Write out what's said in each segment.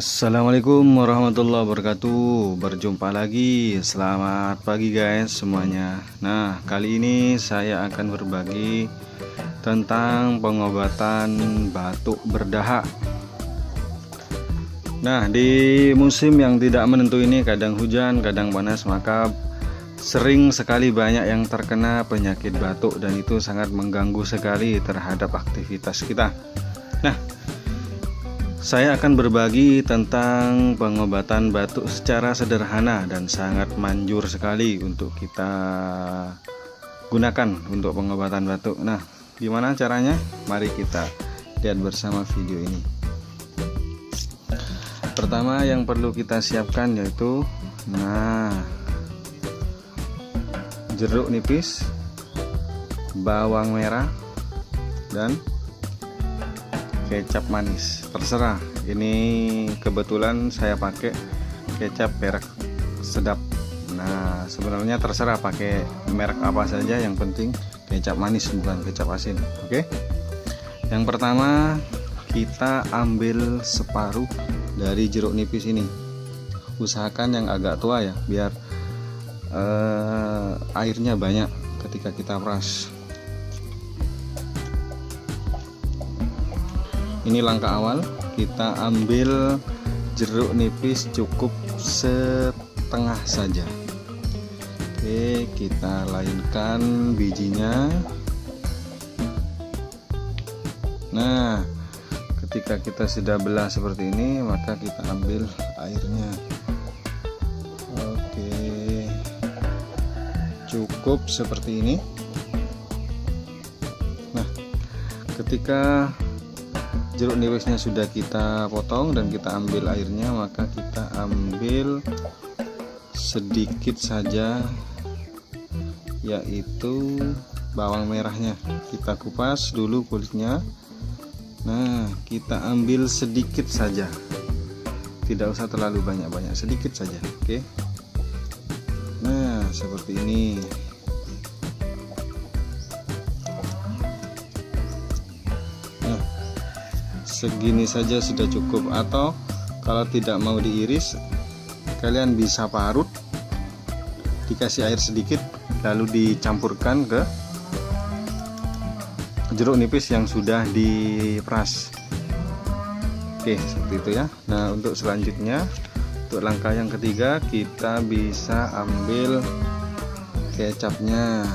Assalamualaikum warahmatullahi wabarakatuh. Berjumpa lagi. Selamat pagi guys semuanya. Nah, kali ini saya akan berbagi tentang pengobatan batuk berdahak. Nah, di musim yang tidak menentu ini, kadang hujan, kadang panas, maka sering sekali banyak yang terkena penyakit batuk, dan itu sangat mengganggu sekali terhadap aktivitas kita. Nah, saya akan berbagi tentang pengobatan batuk secara sederhana dan sangat manjur sekali untuk kita gunakan untuk pengobatan batuk. Nah, gimana caranya? Mari kita lihat bersama video ini. Pertama yang perlu kita siapkan yaitu jeruk nipis, bawang merah, dan kecap manis, terserah. Ini kebetulan saya pakai kecap merek sedap. Nah, sebenarnya terserah pakai merek apa saja, yang penting kecap manis bukan kecap asin. Oke. Yang pertama, kita ambil separuh dari jeruk nipis ini. Usahakan yang agak tua ya, biar airnya banyak ketika kita peras. Ini langkah awal, kita ambil jeruk nipis cukup setengah saja. Oke, kita lainkan bijinya. Nah, ketika kita sudah belah seperti ini, maka kita ambil airnya. Oke, cukup seperti ini. Nah, ketika jeruk nipisnya sudah kita potong dan kita ambil airnya, maka kita ambil sedikit saja, yaitu bawang merahnya. Kita kupas dulu kulitnya. Nah, kita ambil sedikit saja, tidak usah terlalu banyak-banyak, sedikit saja. Oke. Nah, seperti ini. Segini saja sudah cukup, atau kalau tidak mau diiris, kalian bisa parut, dikasih air sedikit, lalu dicampurkan ke jeruk nipis yang sudah diperas. Oke, seperti itu ya. Nah, untuk selanjutnya, untuk langkah yang ketiga, kita bisa ambil kecapnya,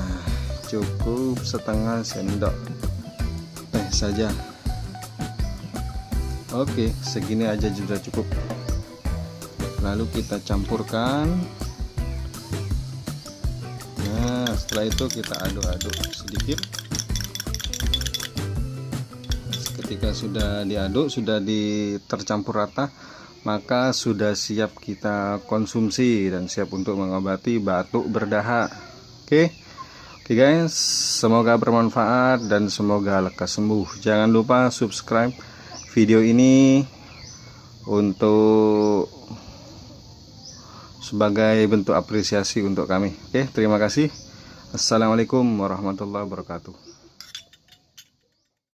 cukup setengah sendok teh saja. Oke, segini aja sudah cukup. Lalu kita campurkan. Nah, setelah itu kita aduk-aduk sedikit. Ketika sudah diaduk, sudah tercampur rata, maka sudah siap kita konsumsi dan siap untuk mengobati batuk berdahak. Oke guys, semoga bermanfaat dan semoga lekas sembuh. Jangan lupa subscribe video ini untuk sebagai bentuk apresiasi untuk kami. Oke, terima kasih. Assalamualaikum warahmatullahi wabarakatuh.